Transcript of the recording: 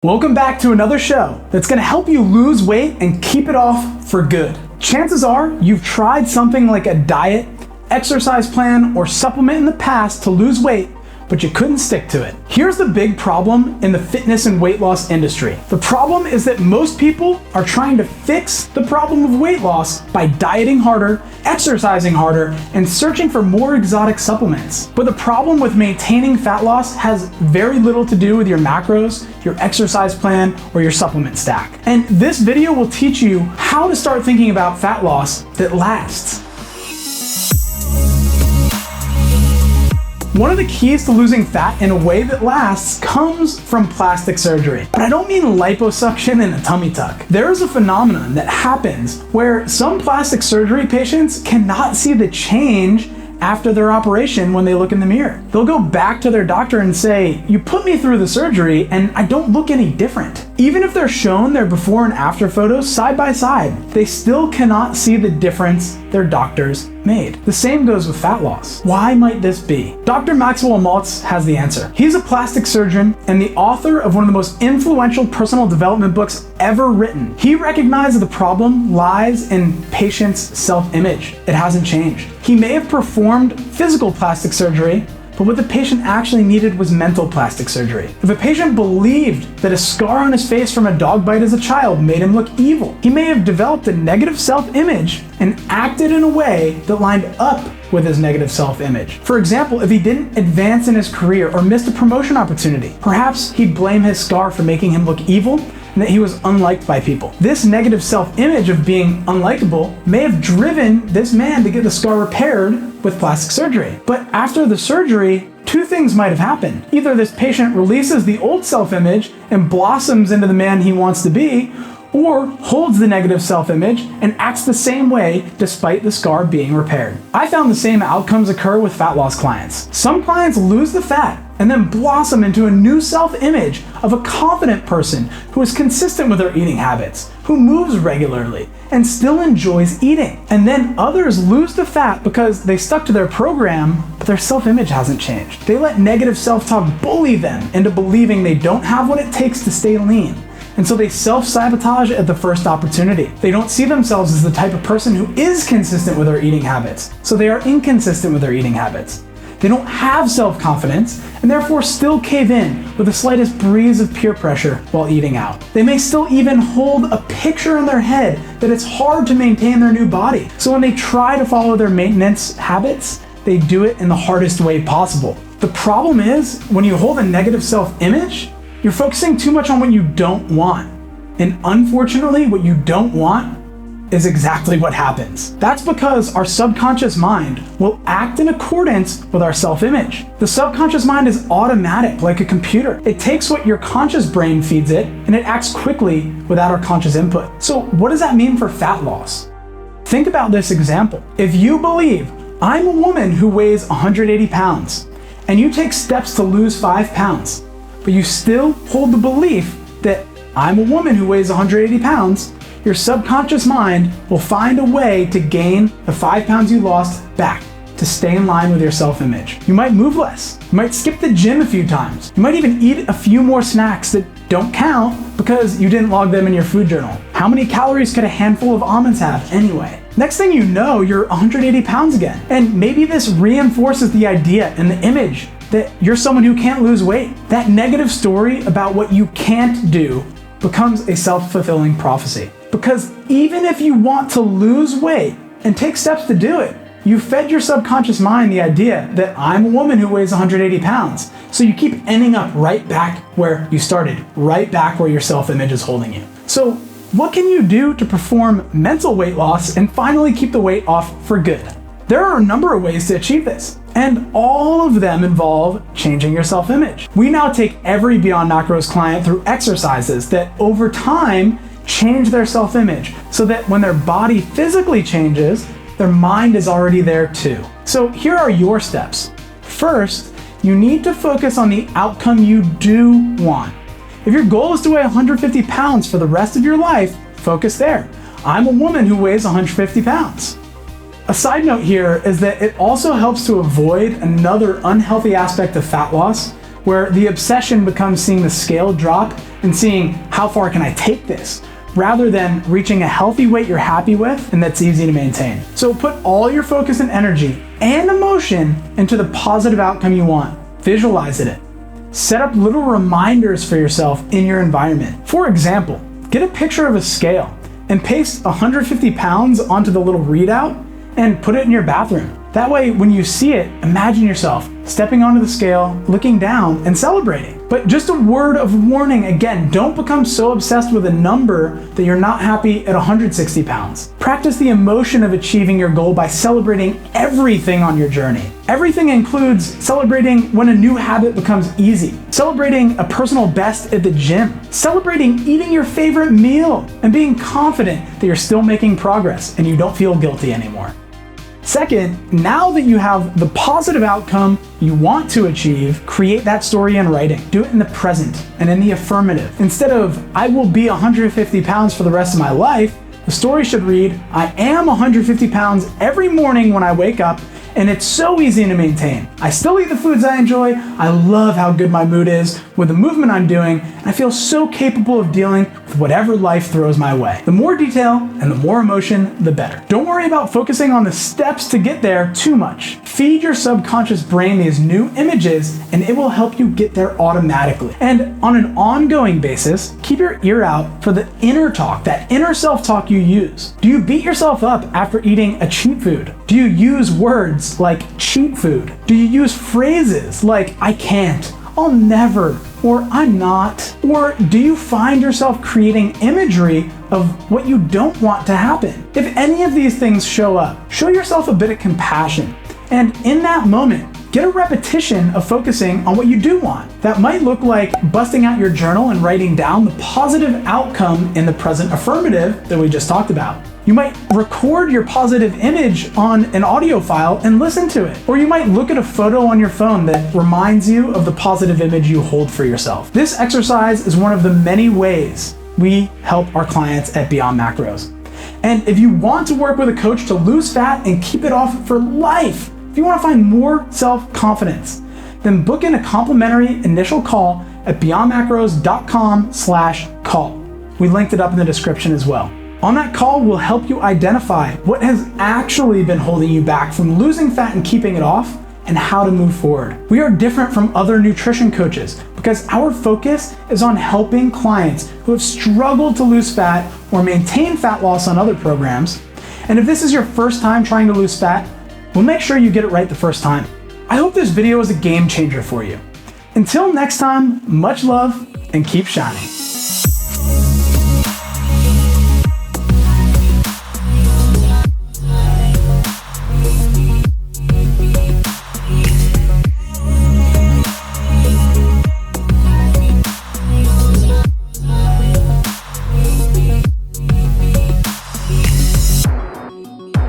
Welcome back to another show that's going to help you lose weight and keep it off for good. Chances are you've tried something like a diet, exercise plan, or supplement in the past to lose weight, but you couldn't stick to it. Here's the big problem in the fitness and weight loss industry. The problem is that most people are trying to fix the problem of weight loss by dieting harder, exercising harder, and searching for more exotic supplements. But the problem with maintaining fat loss has very little to do with your macros, your exercise plan, or your supplement stack. And this video will teach you how to start thinking about fat loss that lasts. One of the keys to losing fat in a way that lasts comes from plastic surgery. But I don't mean liposuction and a tummy tuck. There is a phenomenon that happens where some plastic surgery patients cannot see the change after their operation when they look in the mirror. They'll go back to their doctor and say, "You put me through the surgery and I don't look any different." Even if they're shown their before and after photos side by side, they still cannot see the difference their doctors made. The same goes with fat loss. Why might this be? Dr. Maxwell Maltz has the answer. He's a plastic surgeon and the author of one of the most influential personal development books ever written. He recognized the problem lies in patients' self-image. It hasn't changed. He may have performed physical plastic surgery, but what the patient actually needed was mental plastic surgery. If a patient believed that a scar on his face from a dog bite as a child made him look evil, he may have developed a negative self-image and acted in a way that lined up with his negative self-image. For example, if he didn't advance in his career or missed a promotion opportunity, perhaps he'd blame his scar for making him look evil and that he was unliked by people. This negative self-image of being unlikable may have driven this man to get the scar repaired with plastic surgery. But after the surgery, two things might have happened. Either this patient releases the old self-image and blossoms into the man he wants to be, or holds the negative self-image and acts the same way despite the scar being repaired. I found the same outcomes occur with fat loss clients. Some clients lose the fat and then blossom into a new self-image of a confident person who is consistent with their eating habits, who moves regularly, and still enjoys eating. And then others lose the fat because they stuck to their program, but their self-image hasn't changed. They let negative self-talk bully them into believing they don't have what it takes to stay lean. And so they self-sabotage at the first opportunity. They don't see themselves as the type of person who is consistent with their eating habits, so they are inconsistent with their eating habits. They don't have self-confidence and therefore still cave in with the slightest breeze of peer pressure while eating out. They may still even hold a picture in their head that it's hard to maintain their new body. So when they try to follow their maintenance habits, they do it in the hardest way possible. The problem is, when you hold a negative self-image, you're focusing too much on what you don't want. And unfortunately, what you don't want is exactly what happens. That's because our subconscious mind will act in accordance with our self-image. The subconscious mind is automatic, like a computer. It takes what your conscious brain feeds it, and it acts quickly without our conscious input. So what does that mean for fat loss? Think about this example. If you believe, I'm a woman who weighs 180 pounds, and you take steps to lose 5 pounds, but you still hold the belief that I'm a woman who weighs 180 pounds, your subconscious mind will find a way to gain the 5 pounds you lost back to stay in line with your self-image. You might move less. You might skip the gym a few times. You might even eat a few more snacks that don't count because you didn't log them in your food journal. How many calories could a handful of almonds have anyway? Next thing you know, you're 180 pounds again. And maybe this reinforces the idea and the image that you're someone who can't lose weight. That negative story about what you can't do becomes a self-fulfilling prophecy. Because even if you want to lose weight and take steps to do it, you fed your subconscious mind the idea that I'm a woman who weighs 180 pounds. So you keep ending up right back where you started, right back where your self-image is holding you. So what can you do to perform mental weight loss and finally keep the weight off for good? There are a number of ways to achieve this, and all of them involve changing your self-image. We now take every Beyond Macros client through exercises that over time change their self-image so that when their body physically changes, their mind is already there too. So here are your steps. First, you need to focus on the outcome you do want. If your goal is to weigh 150 pounds for the rest of your life, focus there. I'm a woman who weighs 150 pounds. A side note here is that it also helps to avoid another unhealthy aspect of fat loss, where the obsession becomes seeing the scale drop and seeing how far can I take this, rather than reaching a healthy weight you're happy with and that's easy to maintain. So put all your focus and energy and emotion into the positive outcome you want. Visualize it. Set up little reminders for yourself in your environment. For example, get a picture of a scale and paste 150 pounds onto the little readout and put it in your bathroom. That way, when you see it, imagine yourself stepping onto the scale, looking down, and celebrating. But just a word of warning, again, don't become so obsessed with a number that you're not happy at 160 pounds. Practice the emotion of achieving your goal by celebrating everything on your journey. Everything includes celebrating when a new habit becomes easy, celebrating a personal best at the gym, celebrating eating your favorite meal, and being confident that you're still making progress and you don't feel guilty anymore. Second, now that you have the positive outcome you want to achieve, create that story in writing. Do it in the present and in the affirmative. Instead of, I will be 150 pounds for the rest of my life, the story should read, I am 150 pounds every morning when I wake up, and it's so easy to maintain. I still eat the foods I enjoy, I love how good my mood is with the movement I'm doing, and I feel so capable of dealing with whatever life throws my way. The more detail and the more emotion, the better. Don't worry about focusing on the steps to get there too much. Feed your subconscious brain these new images, and it will help you get there automatically. And on an ongoing basis, keep your ear out for the inner talk, that inner self-talk you use. Do you beat yourself up after eating a cheat food? Do you use words like cheat food? Do you use phrases like I can't, I'll never, or I'm not? Or do you find yourself creating imagery of what you don't want to happen? If any of these things show up, show yourself a bit of compassion. And in that moment, get a repetition of focusing on what you do want. That might look like busting out your journal and writing down the positive outcome in the present affirmative that we just talked about. You might record your positive image on an audio file and listen to it. Or you might look at a photo on your phone that reminds you of the positive image you hold for yourself. This exercise is one of the many ways we help our clients at Beyond Macros. And if you want to work with a coach to lose fat and keep it off for life, if you want to find more self-confidence, then book in a complimentary initial call at beyondmacros.com/call. We linked it up in the description as well. On that call, we'll help you identify what has actually been holding you back from losing fat and keeping it off, and how to move forward. We are different from other nutrition coaches because our focus is on helping clients who have struggled to lose fat or maintain fat loss on other programs. And if this is your first time trying to lose fat, we'll make sure you get it right the first time. I hope this video is a game changer for you. Until next time, much love and keep shining.